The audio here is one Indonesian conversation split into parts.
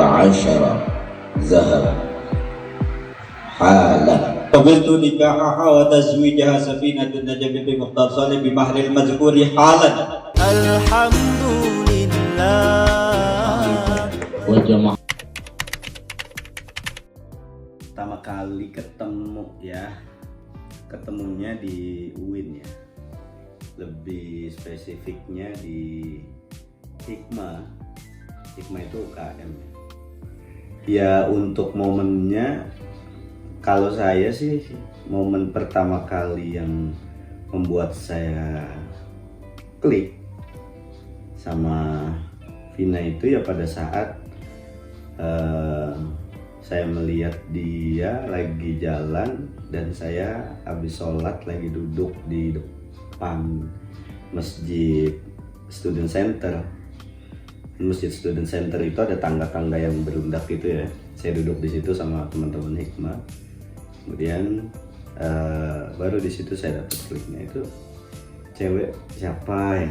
عشر ذهب حالا قبلت نكاحها وتزويجها سفينة النجاة بنت مختار صالح بمهر المذكور حالا. الحمد لله. وجمع Pertama kali ketemu ya, ketemunya di UIN ya, lebih spesifiknya di Hikmah itu UKM ya. Untuk momennya, kalau saya sih momen pertama kali yang membuat saya klik sama Vina itu ya pada saat saya melihat dia lagi jalan dan saya habis sholat lagi duduk di depan masjid student center. Masjid student center itu ada tangga-tangga yang berundak gitu ya. Saya duduk di situ sama teman-teman Hikmah. Kemudian baru di situ saya dapat kliknya, itu cewek siapa ya?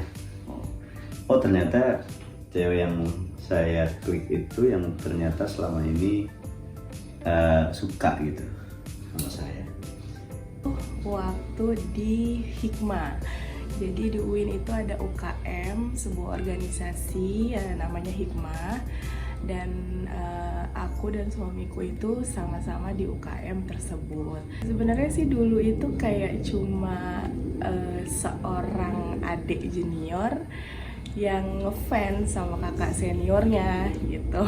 Oh ternyata cewek yang saya klik itu yang ternyata selama ini suka gitu sama saya. Waktu di Hikmah, jadi di UIN itu ada UKM, sebuah organisasi namanya Hikmah, dan aku dan suamiku itu sama-sama di UKM tersebut. Sebenarnya sih dulu itu kayak cuma seorang adik junior yang ngefans sama kakak seniornya gitu.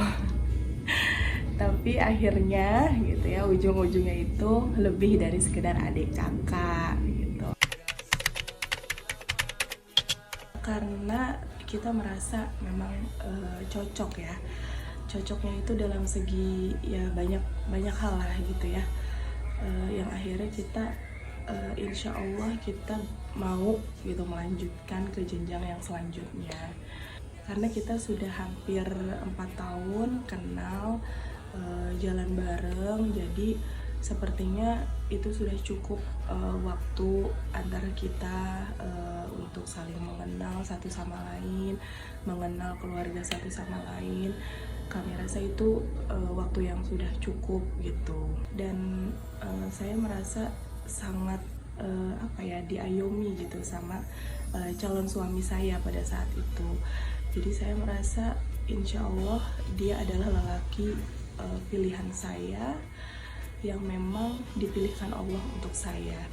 Tapi akhirnya gitu ya, ujung-ujungnya itu lebih dari sekedar adik kakak gitu. Karena kita merasa memang cocok ya. Cocoknya itu dalam segi ya banyak hal lah gitu ya. Yang akhirnya kita insya Allah kita mau gitu melanjutkan ke jenjang yang selanjutnya. Karena kita sudah hampir 4 tahun kenal, jalan bareng, jadi sepertinya itu sudah cukup waktu antara kita untuk saling mengenal satu sama lain, mengenal keluarga satu sama lain. Kami rasa itu waktu yang sudah cukup gitu, dan saya merasa sangat diayomi gitu sama calon suami saya pada saat itu. Jadi saya merasa insya Allah dia adalah lelaki pilihan saya yang memang dipilihkan Allah untuk saya.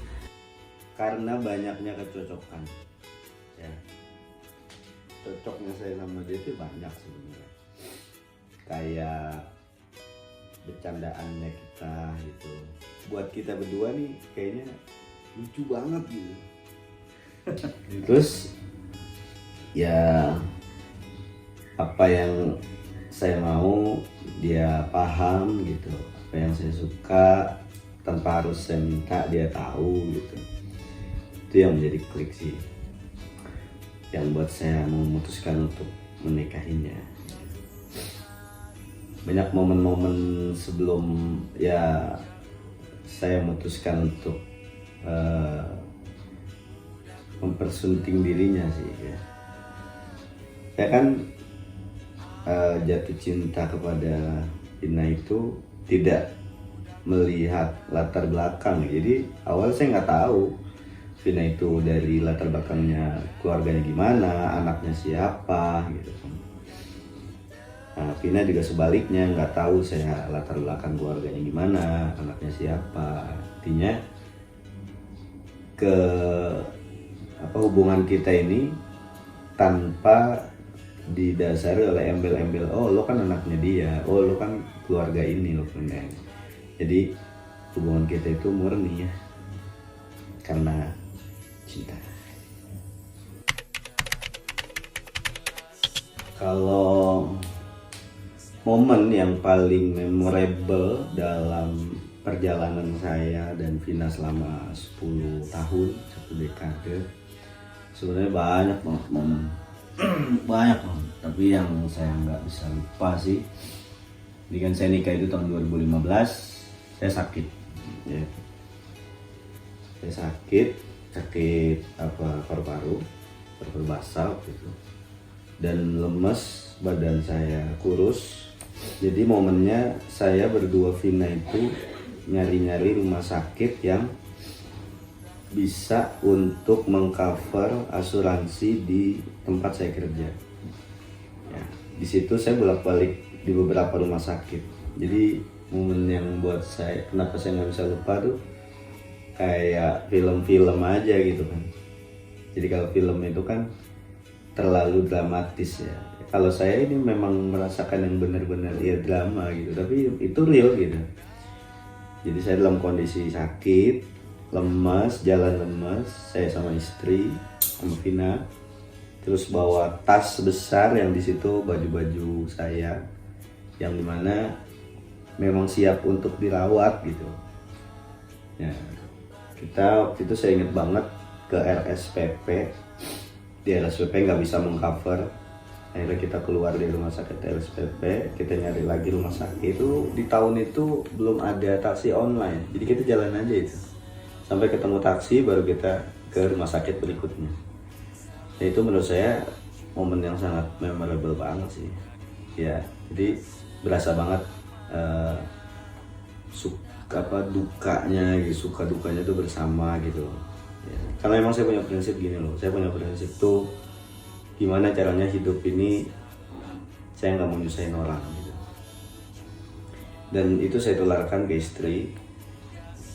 Karena banyaknya kecocokan ya. Cocoknya saya sama dia itu banyak sebenarnya. Kayak bercandaannya kita gitu. Buat kita berdua nih kayaknya lucu banget gitu. Terus ya apa yang saya mau dia paham gitu, apa yang saya suka tanpa harus saya minta dia tahu gitu. Itu yang menjadi klik sih, yang buat saya memutuskan untuk menikahinya. Banyak momen-momen sebelum ya saya memutuskan untuk mempersunting dirinya sih ya. Saya kan jatuh cinta kepada Vina itu tidak melihat latar belakang. Jadi awal saya nggak tahu Vina itu dari latar belakangnya keluarganya gimana, anaknya siapa gitu. Nah, Vina juga sebaliknya nggak tahu saya latar belakang keluarganya gimana, anaknya siapa. Artinya hubungan kita ini tanpa didasari oleh embel-embel, oh lo kan anaknya dia, oh lo kan keluarga ini lo punya. Jadi hubungan kita itu murni ya, karena cinta. Kalau momen yang paling memorable dalam perjalanan saya dan Vina selama 10 tahun, 1 dekade, sebenarnya banyak banget momen. Banyak banget, tapi yang saya nggak bisa lupa sih, ini kan saya nikah itu tahun 2015, saya sakit ya. Saya sakit paru-paru basah gitu, dan lemes, badan saya kurus, Jadi momennya saya berdua Vina itu nyari-nyari rumah sakit yang bisa untuk mengcover asuransi di tempat saya kerja. Ya, di situ saya bolak-balik di beberapa rumah sakit. Jadi momen yang buat saya, kenapa saya nggak bisa lupa tuh, kayak film-film aja gitu kan. Jadi kalau film itu kan terlalu dramatis ya. Kalau saya ini memang merasakan yang benar-benar ya drama gitu, tapi itu real gitu. Jadi saya dalam kondisi sakit, lemas, jalan lemas, saya sama istri, sama Vina, terus bawa tas besar yang di situ baju-baju saya, yang dimana memang siap untuk dirawat gitu. Ya, kita waktu itu saya ingat banget ke RSPP. Di RSPP nggak bisa mengcover, akhirnya kita keluar dari rumah sakit RSPP, kita nyari lagi rumah sakit. Itu di tahun itu belum ada taksi online, jadi kita jalan aja itu sampai ketemu taksi, baru kita ke rumah sakit berikutnya. Ya, itu menurut saya momen yang sangat memorable banget sih ya. Jadi berasa banget dukanya gitu, suka dukanya tuh bersama gitu ya. Karena emang saya punya prinsip gini loh, saya punya prinsip tuh gimana caranya hidup ini saya nggak mau nyusahin orang gitu. Dan itu saya tularkan ke istri,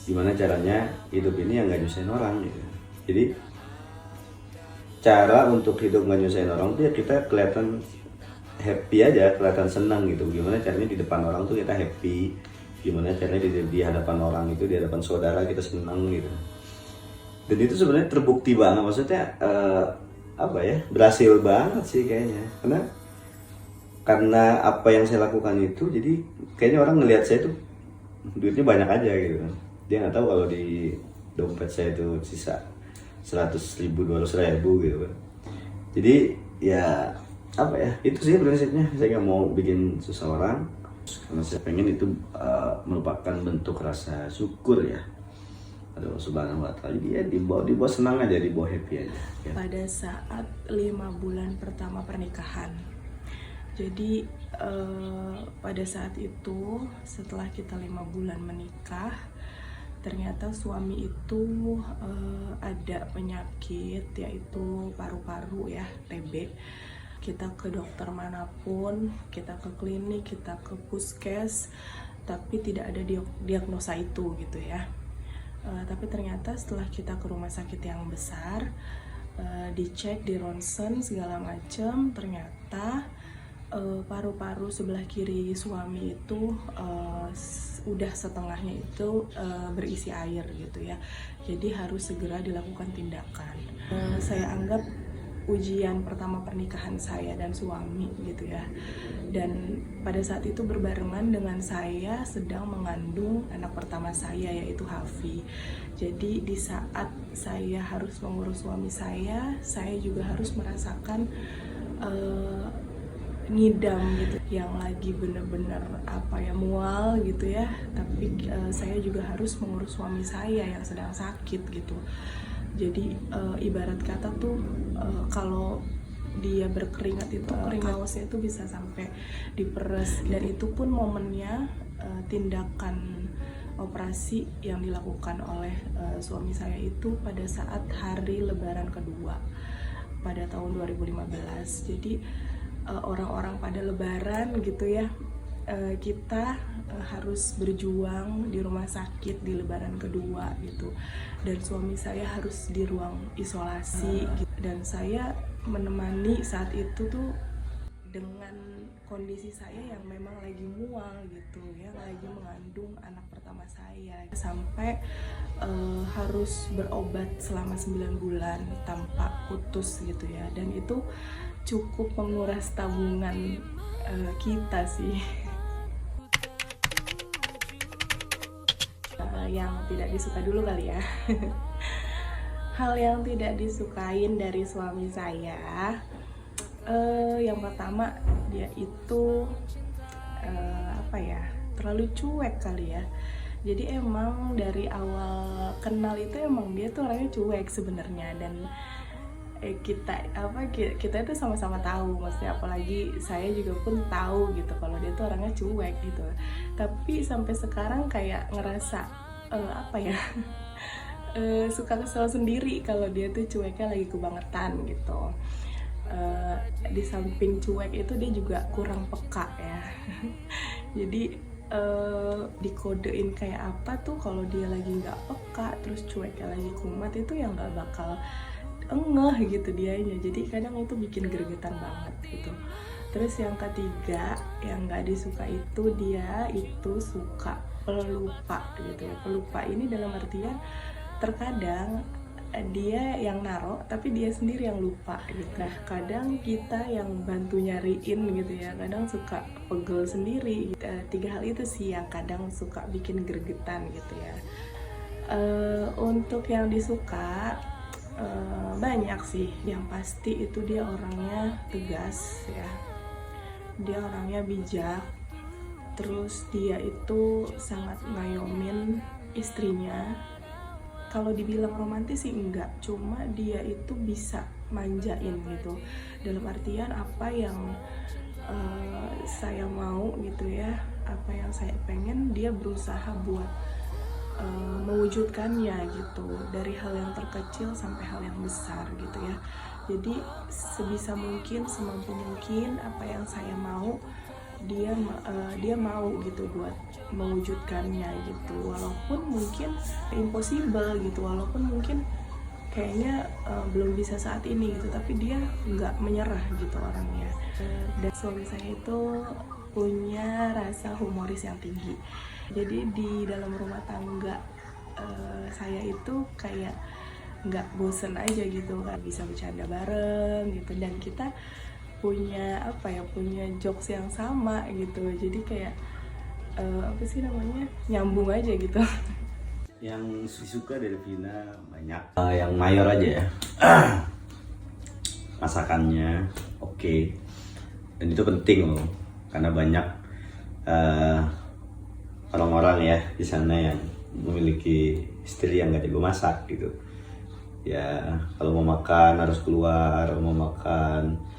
gimana caranya hidup ini yang nggak nyusahin orang gitu. Jadi cara untuk hidup nggak nyusahin orang tuh ya kita kelihatan happy aja, kelihatan senang gitu. Gimana caranya di depan orang tuh kita happy, gimana caranya di hadapan orang itu, di hadapan saudara kita senang gitu. Dan itu sebenarnya terbukti banget, maksudnya berhasil banget sih kayaknya. Karena apa yang saya lakukan itu, jadi kayaknya orang ngelihat saya tuh duitnya banyak aja gitu kan. Dia nggak tahu kalau di dompet saya itu sisa 100.000, 200.000 gitu kan. Jadi ya itu sih prinsipnya, saya nggak mau bikin susah orang, karena saya pengen itu merupakan bentuk rasa syukur ya. Ada Allah Subhanahu wa Ta'ala, dia dibawa senang aja, dibawa happy aja ya. Pada saat 5 bulan pertama pernikahan, jadi pada saat itu setelah kita 5 bulan menikah, ternyata suami itu ada penyakit yaitu paru-paru ya, TB. Kita ke dokter manapun, kita ke klinik, kita ke puskes, tapi tidak ada diagnosa itu gitu ya. Tapi ternyata setelah kita ke rumah sakit yang besar, dicek, di ronsen segala macam, ternyata paru-paru sebelah kiri suami itu udah setengahnya itu berisi air gitu ya. Jadi harus segera dilakukan tindakan. Saya anggap ujian pertama pernikahan saya dan suami gitu ya. Dan pada saat itu berbarengan dengan saya sedang mengandung anak pertama saya, yaitu Hafi. Jadi di saat saya harus mengurus suami saya juga harus merasakan ngidam gitu, yang lagi bener-bener mual gitu ya. Tapi saya juga harus mengurus suami saya yang sedang sakit gitu. Jadi ibarat kata tuh kalau dia berkeringat itu kaosnya itu bisa sampai diperes. Dan itu pun momennya tindakan operasi yang dilakukan oleh suami saya itu pada saat hari lebaran kedua pada tahun 2015. Jadi orang-orang pada lebaran gitu ya, kita harus berjuang di rumah sakit di lebaran kedua gitu, dan suami saya harus di ruang isolasi gitu. Dan saya menemani saat itu tuh dengan kondisi saya yang memang lagi mual gitu ya, lagi mengandung anak pertama saya, sampai harus berobat selama 9 bulan tanpa putus gitu ya. Dan itu cukup menguras tabungan kita sih. Yang tidak disuka dulu kali ya. Hal yang tidak disukain dari suami saya, yang pertama dia itu terlalu cuek kali ya. Jadi emang dari awal kenal itu emang dia tuh orangnya cuek sebenarnya, dan kita itu sama-sama tahu, maksudnya apalagi saya juga pun tahu gitu kalau dia tuh orangnya cuek gitu. Tapi sampai sekarang kayak ngerasa suka kesel sendiri kalau dia tuh cueknya lagi kebangetan gitu. Di samping cuek itu dia juga kurang peka ya. Jadi dikodein kayak apa tuh kalau dia lagi nggak peka terus cueknya lagi kumat itu yang nggak bakal ngeh gitu dianya. Jadi kadang itu bikin gregetan banget gitu. Terus yang ketiga yang nggak disuka itu dia itu suka pelupa gitu ya. Pelupa ini dalam artian terkadang dia yang naro tapi dia sendiri yang lupa gitu. Nah kadang kita yang bantu nyariin gitu ya, kadang suka pegel sendiri gitu. 3 hal itu sih yang kadang suka bikin gregetan gitu ya. Untuk yang disuka banyak sih. Yang pasti itu dia orangnya tegas ya, dia orangnya bijak, terus dia itu sangat ngayomin istrinya. Kalau dibilang romantis sih enggak, cuma dia itu bisa manjain gitu. Dalam artian apa yang saya mau gitu ya, apa yang saya pengen dia berusaha buat mewujudkannya gitu. Dari hal yang terkecil sampai hal yang besar gitu ya. Jadi sebisa mungkin, semampu mungkin apa yang saya mau dia mau gitu buat mewujudkannya gitu, walaupun mungkin impossible gitu, walaupun mungkin kayaknya belum bisa saat ini gitu, tapi dia nggak menyerah gitu orangnya. Dan suami saya itu punya rasa humoris yang tinggi, jadi di dalam rumah tangga saya itu kayak nggak bosen aja gitu kan, bisa bercanda bareng gitu, dan kita punya jokes yang sama gitu, jadi kayak nyambung aja gitu. Yang suka dari Vina banyak, yang mayor aja ya. Masakannya oke. Dan itu penting loh, karena banyak orang-orang ya di sana yang memiliki istri yang gak jago masak gitu ya. Kalau mau makan harus keluar, mau makan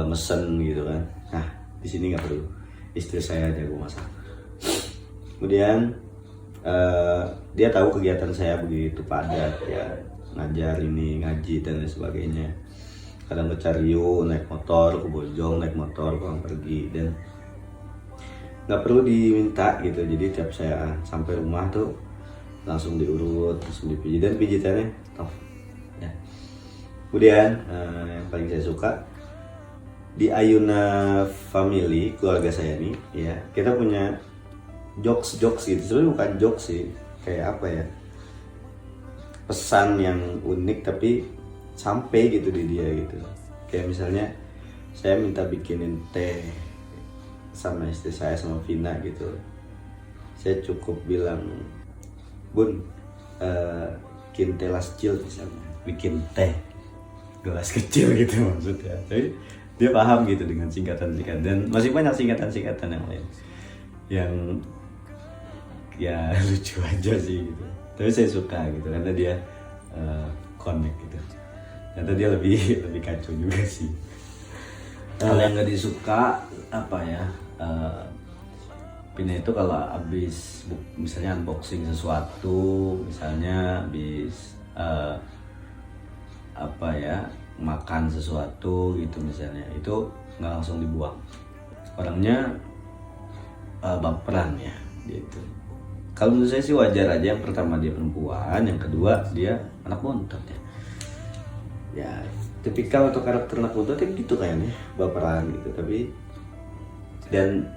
mesen gitu kan. Nah di sini nggak perlu, istri saya jago masak. Kemudian dia tahu kegiatan saya begitu padat ya, ngajar ini, ngaji dan lain sebagainya. Kadang ke Cariu naik motor, ke Bojong naik motor, pulang pergi, dan nggak perlu diminta gitu. Jadi tiap saya sampai rumah tuh langsung diurut, langsung dipijit, dan pijitannya top ya. Kemudian yang paling saya suka di Ayuna Family, keluarga saya nih ya, kita punya jokes gitu. Sebenarnya bukan jokes sih, kayak apa ya, pesan yang unik tapi sampai gitu di dia gitu. Kayak misalnya saya minta bikinin teh sama istri saya, sama Vina gitu, saya cukup bilang, Bun, bikin telas kecil misalnya, bikin teh gelas kecil gitu maksudnya. Tapi dia paham gitu dengan singkatan-singkatan, dan masih banyak singkatan-singkatan yang lain yang ya lucu aja sih gitu. Tapi saya suka gitu karena dia connect gitu. Ternyata dia lebih kacau juga sih. Kalau yang nggak disuka apa ya, Pina itu kalau abis misalnya unboxing sesuatu, misalnya abis makan sesuatu gitu misalnya, itu nggak langsung dibuang. Orangnya baperan ya gitu. Kalau menurut saya sih wajar aja. Yang pertama dia perempuan, yang kedua dia anak bontot ya. Ya tipikal atau karakter anak bontot kan gitu kayaknya, baperan gitu. Tapi dan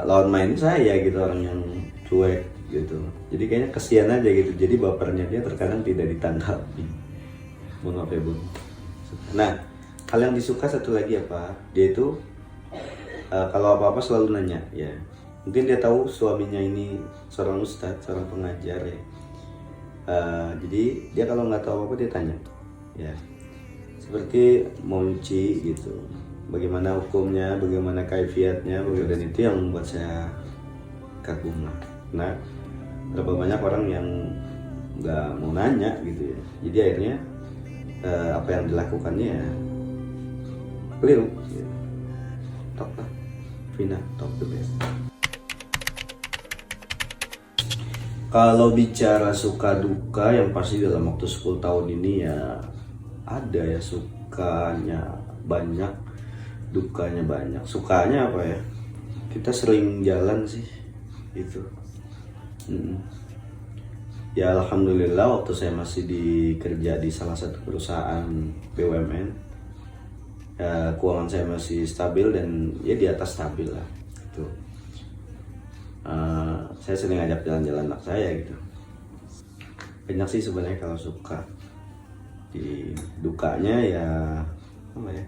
lawan main saya gitu, orang yang cuek gitu. Jadi kayaknya kesian aja gitu. Jadi bapernya dia terkadang tidak ditanggapi. Mohon maaf ya Bun. Nah, hal yang disuka satu lagi apa? Dia itu kalau apa-apa selalu nanya ya. Mungkin dia tahu suaminya ini seorang ustadz, seorang pengajar ya. Jadi dia kalau nggak tahu apa dia tanya ya. Seperti mau nyuci gitu, bagaimana hukumnya, bagaimana kaifiatnya, dan itu yang membuat saya kagum lah. Nah, berapa banyak orang yang nggak mau nanya gitu ya. Jadi akhirnya apa yang dilakukannya ya beliau ya. Top lah, Vina top the best. Kalau bicara suka duka yang pasti dalam waktu 10 tahun ini ya ada ya, sukanya banyak, dukanya banyak. Sukanya apa ya? Kita sering jalan sih itu. Ya alhamdulillah waktu saya masih kerja di salah satu perusahaan BUMN, ya, keuangan saya masih stabil dan ya di atas stabil lah gitu. Saya sering ngajak jalan-jalan anak saya gitu. Banyak sih sebenarnya kalau suka. Di dukanya ya apa ya,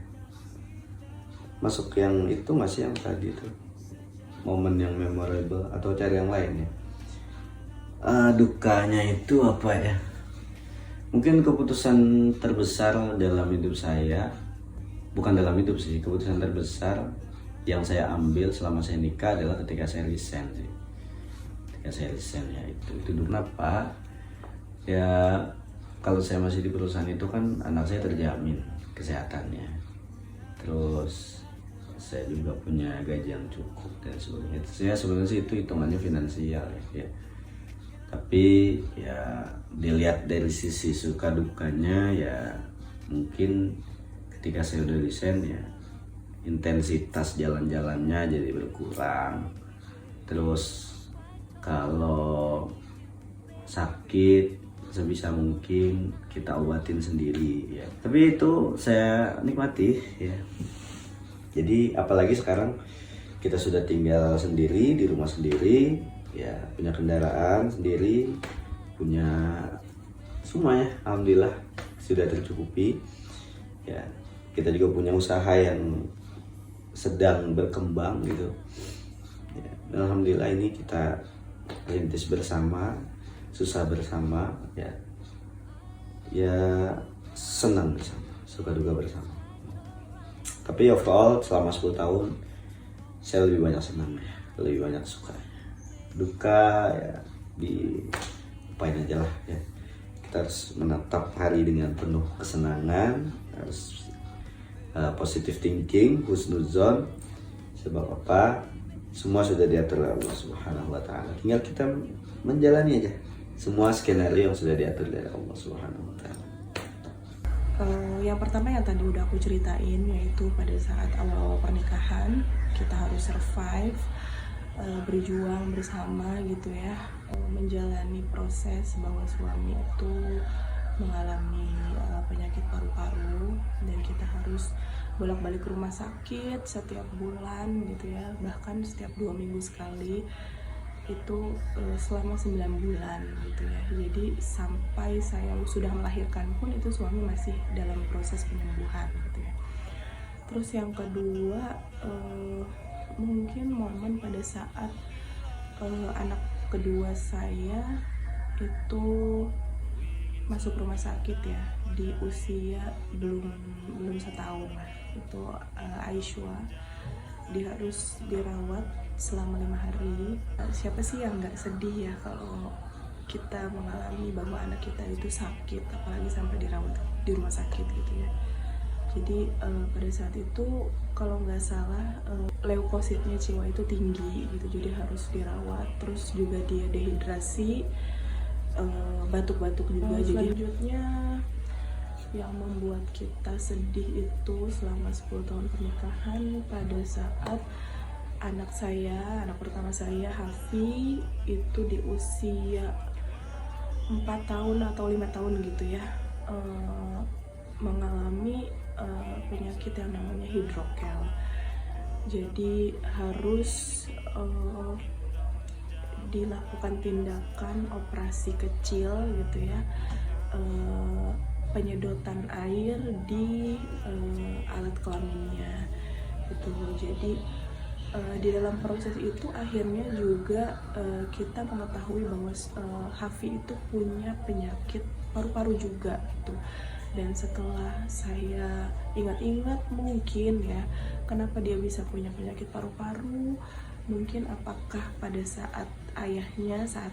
masuk yang itu masih yang tadi itu momen yang memorable atau cari yang lain ya. Dukanya itu apa ya, mungkin keputusan terbesar dalam hidup saya, bukan dalam hidup sih, keputusan terbesar yang saya ambil selama saya nikah adalah ketika saya resign sih. Ketika saya resign ya itu kenapa ya, kalau saya masih di perusahaan itu kan anak saya terjamin kesehatannya, terus saya juga punya gaji yang cukup dan sebagainya. Saya sebenarnya sih itu hitungannya finansial ya. Tapi ya dilihat dari sisi suka dukanya ya, mungkin ketika saya udah resign ya intensitas jalan-jalannya jadi berkurang. Terus kalau sakit sebisa mungkin kita obatin sendiri ya. Tapi itu saya nikmati ya. Jadi apalagi sekarang kita sudah tinggal sendiri di rumah sendiri ya, punya kendaraan sendiri, punya semua ya, alhamdulillah sudah tercukupi ya. Kita juga punya usaha yang sedang berkembang gitu ya. Alhamdulillah ini kita rintis bersama, susah bersama ya, ya senang bersama, suka duka bersama. Tapi overall selama 10 tahun saya lebih banyak senang ya, lebih banyak suka. Duka ya diupain aja lah ya. Kita harus menatap hari dengan penuh kesenangan, harus positive thinking, husnuzon. Sebab apa? Semua sudah diatur oleh Allah Subhanahu wa taala. Tinggal kita menjalani aja semua skenario yang sudah diatur dari Allah Subhanahu wa taala. Yang pertama yang tadi udah aku ceritain, yaitu pada saat awal-awal pernikahan kita harus survive, berjuang bersama gitu ya, menjalani proses bahwa suami itu mengalami penyakit paru-paru dan kita harus bolak-balik ke rumah sakit setiap bulan gitu ya, bahkan setiap 2 minggu sekali itu selama 9 bulan gitu ya. Jadi sampai saya sudah melahirkan pun itu suami masih dalam proses penyembuhan gitu ya. Terus yang kedua mungkin momen pada saat anak kedua saya itu masuk rumah sakit ya, di usia belum setahun lah. Itu Aisyah, dia harus dirawat selama 5 hari. Siapa sih yang nggak sedih ya kalau kita mengalami bahwa anak kita itu sakit, apalagi sampai dirawat di rumah sakit gitu ya. Jadi pada saat itu kalau nggak salah leukositnya Ciwa itu tinggi gitu, jadi harus dirawat. Terus juga dia dehidrasi, batuk-batuk juga. Selanjutnya yang membuat kita sedih itu selama 10 tahun pernikahan pada saat anak pertama saya Hafi itu di usia 4 tahun atau 5 tahun gitu ya, mengalami penyakit yang namanya hidrokel. Jadi harus dilakukan tindakan operasi kecil gitu ya, penyedotan air di alat kelaminnya gitu. Jadi di dalam proses itu akhirnya juga kita mengetahui bahwa Hafi itu punya penyakit paru-paru juga gitu. Dan setelah saya ingat-ingat mungkin ya, kenapa dia bisa punya penyakit paru-paru, mungkin apakah pada saat ayahnya saat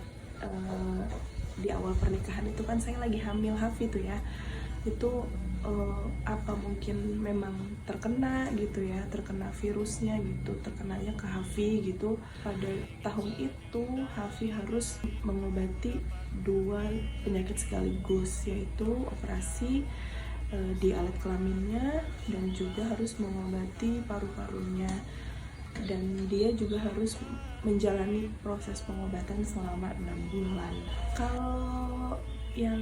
di awal pernikahan itu kan saya lagi hamil Hafi tuh ya, itu apa mungkin memang terkena gitu ya, terkena virusnya gitu, terkenanya ke Hafi gitu. Pada tahun itu Hafi harus mengobati 2 penyakit sekaligus, yaitu operasi di alat kelaminnya dan juga harus mengobati paru-parunya, dan dia juga harus menjalani proses pengobatan selama 6 bulan. Kalau yang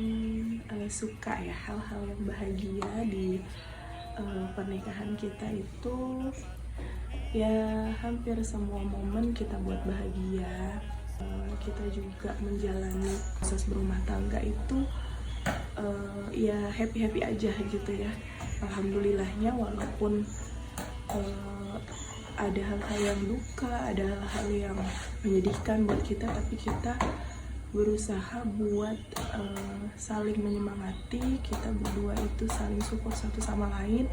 suka ya hal-hal yang bahagia di pernikahan kita itu ya hampir semua momen kita buat bahagia. Kita juga menjalani proses berumah tangga itu ya happy aja gitu ya. Alhamdulillahnya walaupun ada hal-hal yang duka, ada hal-hal yang menyedihkan buat kita, tapi kita berusaha buat saling menyemangati. Kita berdua itu saling support satu sama lain,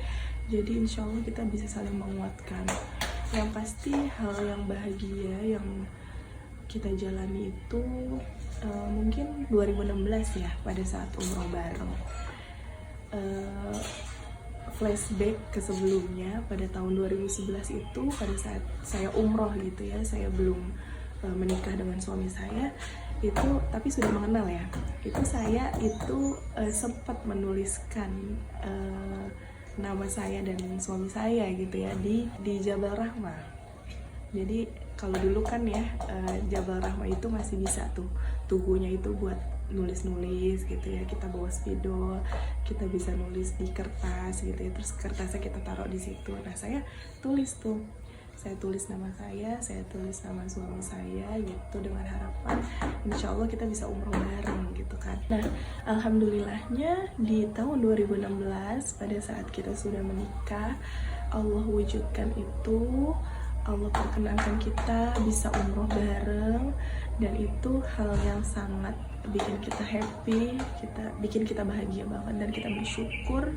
jadi insya Allah kita bisa saling menguatkan. Yang pasti hal yang bahagia yang kita jalani itu mungkin 2016 ya, pada saat umroh bareng. Flashback ke sebelumnya, pada tahun 2011 itu pada saat saya umroh gitu ya, saya belum menikah dengan suami saya itu, tapi sudah mengenal ya. Itu saya itu sempat menuliskan nama saya dan suami saya gitu ya di Jabal Rahmah. Jadi kalau dulu kan ya Jabal Rahmah itu masih bisa tuh tugunya itu buat nulis-nulis gitu ya, kita bawa spidol, kita bisa nulis di kertas gitu ya, terus kertasnya kita taruh di situ. Nah saya tulis tuh, saya tulis nama saya tulis nama suami saya gitu, dengan harapan insya Allah kita bisa umroh bareng gitu kan. Nah alhamdulillahnya di tahun 2016 pada saat kita sudah menikah, Allah wujudkan itu, Allah perkenankan kita bisa umroh bareng, dan itu hal yang sangat bikin kita happy, bikin kita bahagia banget, dan kita bersyukur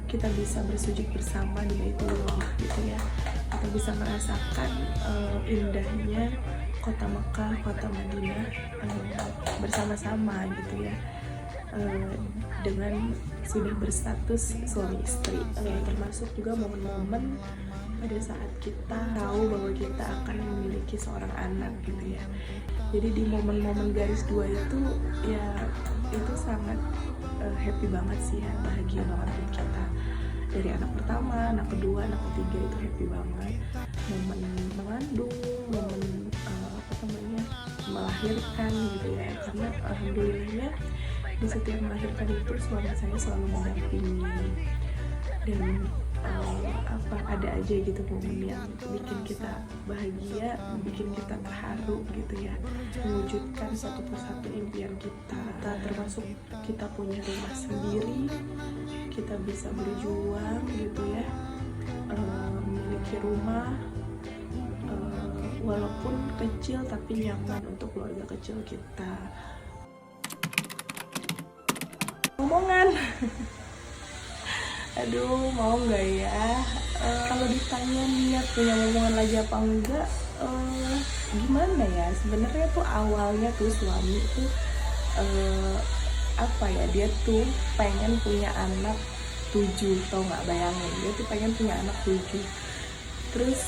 kita bisa bersujud bersama di Baitullah gitu ya. Kita bisa merasakan indahnya kota Mekah, kota Madinah bersama-sama gitu ya, dengan sudah berstatus suami istri. Termasuk juga momen-momen pada saat kita tahu bahwa kita akan memiliki seorang anak gitu ya. Jadi di momen-momen garis 2 itu ya itu sangat happy banget sih ya, bahagia banget buat kita. Dari anak pertama, anak kedua, anak ketiga itu happy banget. Momen mengandung, momen melahirkan gitu ya. Karena alhamdulillahnya di setiap melahirkan itu suami saya selalu mendampingi, dan ada aja gitu momen yang bikin kita bahagia, bikin kita terharu gitu ya, mewujudkan satu persatu impian kita. Termasuk kita punya rumah sendiri, kita bisa berjuang gitu ya, memiliki rumah walaupun kecil tapi nyaman untuk keluarga kecil kita. Omongan aduh, mau nggak ya? Kalau ditanya niat punya hubungan lagi apa enggak, gimana ya? Sebenarnya tuh awalnya tuh suami tuh dia tuh pengen punya anak 7, tau nggak, bayangin dia tuh pengen punya anak 7. Terus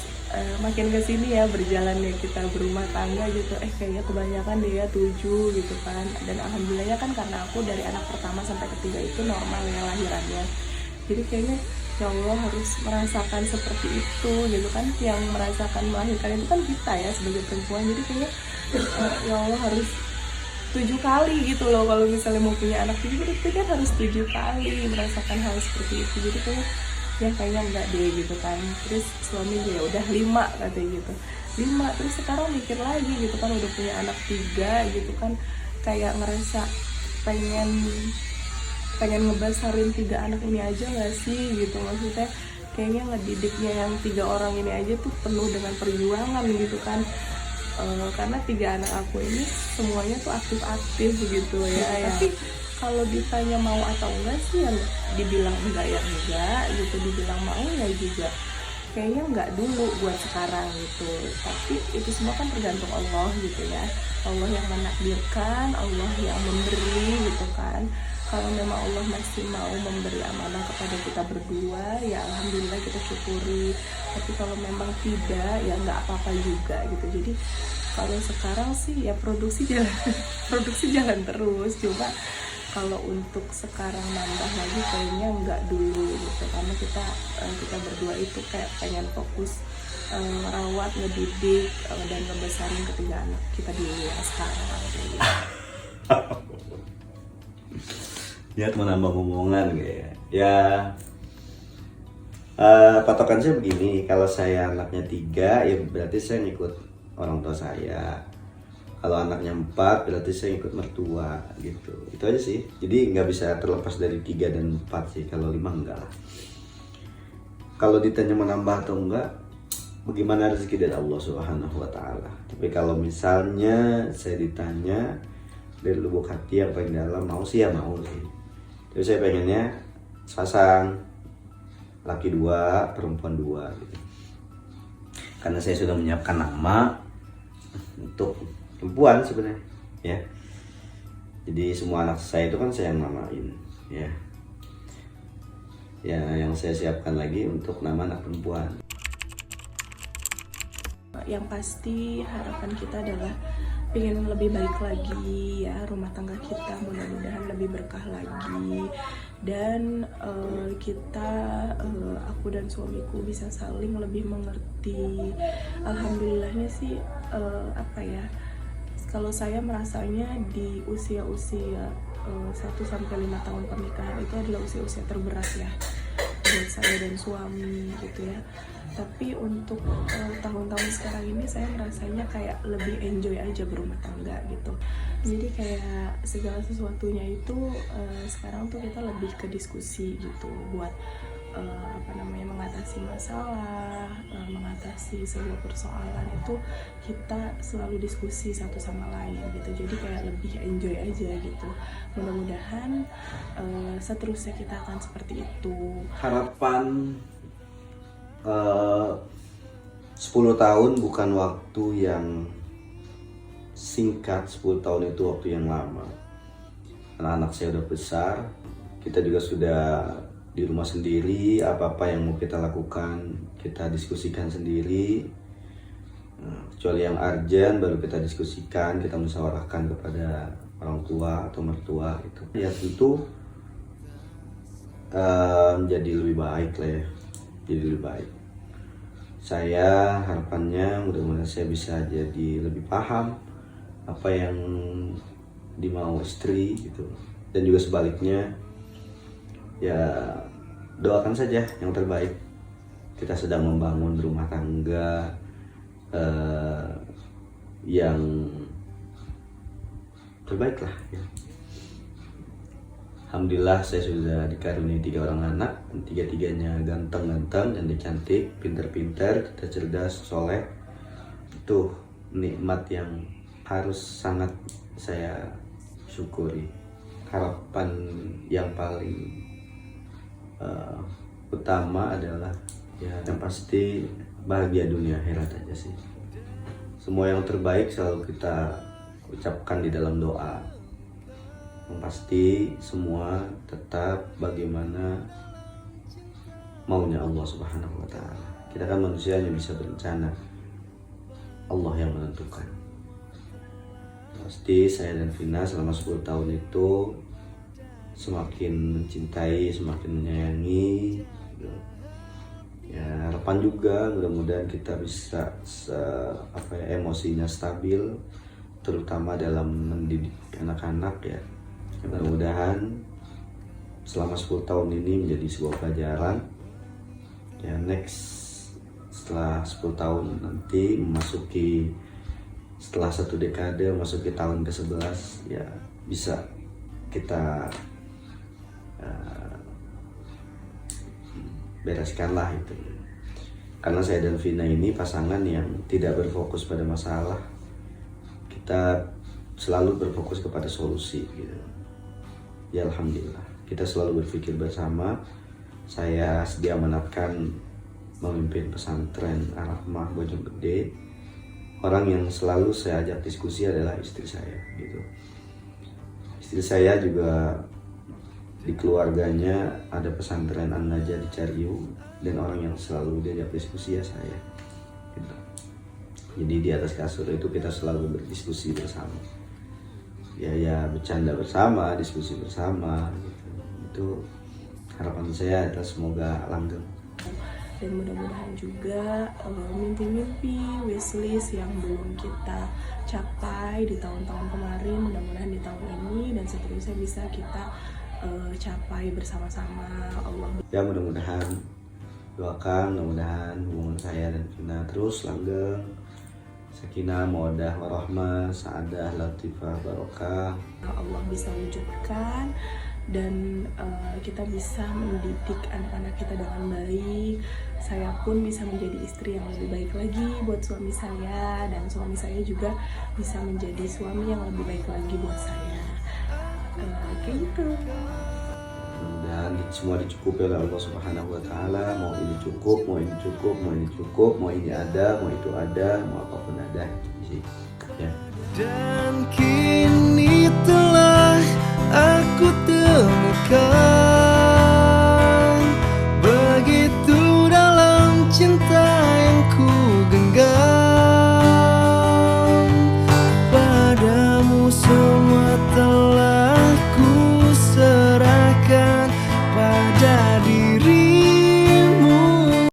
makin kesini ya berjalannya kita berumah tangga gitu, kayaknya kebanyakan dia 7 gitu kan. Dan alhamdulillahnya kan karena aku dari anak pertama sampai ketiga itu normal ya lahirannya. Jadi kayaknya ya Allah harus merasakan seperti itu gitu kan. Yang merasakan melahirkan itu kan kita ya sebagai perempuan. Jadi kayaknya ya Allah harus 7 kali gitu loh. Kalau misalnya mau punya anak 7 berarti kan harus 7 kali merasakan hal seperti itu. Jadi kayaknya enggak deh gitu kan. Terus suami ya udah 5 katanya gitu, 5. Terus sekarang mikir lagi gitu kan, udah punya anak 3 gitu kan, kayak ngerasa pengen ngebesarin 3 anak ini aja gak sih gitu. Maksudnya kayaknya ngedidiknya yang 3 orang ini aja tuh penuh dengan perjuangan gitu kan. Karena 3 anak aku ini semuanya tuh aktif-aktif gitu ya. Tapi kalau ditanya mau atau enggak sih, yang dibilang enggak ya enggak gitu, dibilang mau ya juga kayaknya enggak dulu buat sekarang gitu. Tapi itu semua kan tergantung Allah gitu ya. Allah yang menakdirkan, Allah yang memberi gitu kan. kalau memang Allah masih mau memberi amanah kepada kita berdua, ya alhamdulillah kita syukuri. Tapi kalau memang tidak, ya nggak apa-apa juga gitu. Jadi kalau sekarang sih ya produksi jalan produksi jalan terus. Cuma kalau untuk sekarang nambah lagi kayaknya nggak dulu gitu, karena kita berdua itu kayak pengen fokus merawat, ngedidik dan ngebesarin ketiga anak kita dulu ya sekarang gitu. Niat menambah omongan kayak ya. Patokan saya begini, kalau saya anaknya 3 ya berarti saya ngikut orang tua saya. Kalau anaknya 4 berarti saya ikut mertua gitu. Itu aja sih. Jadi nggak bisa terlepas dari 3 dan 4 sih. Kalau 5 enggak lah. Kalau ditanya menambah atau enggak, bagaimana rezeki dari Allah Subhanahu wa Ta'ala. Tapi kalau misalnya saya ditanya dari lubuk hati yang paling dalam, mau sih ya mau sih. Tapi saya pengennya sepasang, laki 2, perempuan 2 gitu. Karena saya sudah menyiapkan nama untuk perempuan sebenarnya ya. Jadi semua anak saya itu kan saya yang namain ya. Ya yang saya siapkan lagi untuk nama anak perempuan. Yang pasti harapan kita adalah pengen lebih baik lagi ya, rumah tangga kita mudah-mudahan lebih berkah lagi, dan aku dan suamiku bisa saling lebih mengerti. Alhamdulillahnya sih kalau saya merasanya di usia-usia 1-5 tahun pernikahan itu adalah usia-usia terberat ya buat saya dan suami gitu ya. Tapi untuk tahun-tahun sekarang ini saya merasanya kayak lebih enjoy aja berumah tangga gitu. Jadi kayak segala sesuatunya itu sekarang tuh kita lebih ke diskusi gitu buat mengatasi masalah, mengatasi sebuah persoalan itu kita selalu diskusi satu sama lain gitu. Jadi kayak lebih enjoy aja gitu. Mudah-mudahan seterusnya kita akan seperti itu. Harapan 10 tahun bukan waktu yang singkat. 10 tahun itu waktu yang lama. Anak-anak saya udah besar, kita juga sudah di rumah sendiri. Apa-apa yang mau kita lakukan kita diskusikan sendiri. Kecuali yang urgent baru kita diskusikan, kita musyawarahkan kepada orang tua atau mertua gitu. Ya tentu menjadi lebih baik lah ya. Jadi lebih baik. Saya harapannya mudah-mudahan saya bisa jadi lebih paham apa yang dimau istri gitu, dan juga sebaliknya ya doakan saja yang terbaik. Kita sedang membangun rumah tangga yang terbaik lah ya. Alhamdulillah saya sudah dikaruniai 3 orang anak, 3-tiganya ganteng-ganteng, cantik-cantik, pintar-pintar, cerdas, soleh. Itu nikmat yang harus sangat saya syukuri. Harapan yang paling utama adalah ya yang pasti bahagia dunia akhirat aja sih. Semua yang terbaik selalu kita ucapkan di dalam doa. Yang pasti semua tetap bagaimana maunya Allah Subhanahu wa Ta'ala. Kita kan manusia yang bisa berencana, Allah yang menentukan. Pasti saya dan Vina selama 10 tahun itu semakin mencintai, semakin menyayangi. Ya harapan juga mudah-mudahan kita bisa emosinya stabil, terutama dalam mendidik anak-anak ya. Mudah-mudahan selama 10 tahun ini menjadi sebuah pelajaran ya. Next setelah 10 tahun nanti setelah 1 dekade memasuki tahun ke-11 ya bisa kita bereskanlah itu. Karena saya dan Vina ini pasangan yang tidak berfokus pada masalah, kita selalu berfokus kepada solusi gitu. Ya alhamdulillah, kita selalu berpikir bersama. Saya sedia amanatkan memimpin pesantren Al-Rahmah Bojonggede. Orang yang selalu saya ajak diskusi adalah istri saya gitu. Istri saya juga di keluarganya ada pesantren An-Najah di Cariu, dan orang yang selalu diajak diskusi ya saya gitu. Jadi di atas kasur itu kita selalu berdiskusi bersama, ya bercanda bersama, diskusi bersama gitu. Itu harapan saya adalah semoga langgeng. Dan mudah-mudahan juga mimpi-mimpi, wishlist yang belum kita capai di tahun-tahun kemarin, mudah-mudahan di tahun ini dan seterusnya bisa kita capai bersama-sama. Allah. Ya mudah-mudahan, doakan mudah-mudahan hubungan saya dan Vina terus langgeng, sakinah, mawaddah, warahmah, sa'adah, latifah, barokah. Allah bisa wujudkan dan kita bisa mendidik anak-anak kita dengan baik. Saya pun bisa menjadi istri yang lebih baik lagi buat suami saya, dan suami saya juga bisa menjadi suami yang lebih baik lagi buat saya. Kayak gitu. Mudah-mudahan semua dicukupi oleh Allah Subhanahu wa Ta'ala. Mau ini cukup, mau ini cukup, mau ini cukup, mau ini ada, mau itu ada, mau apapun ada. Ya. Dan kini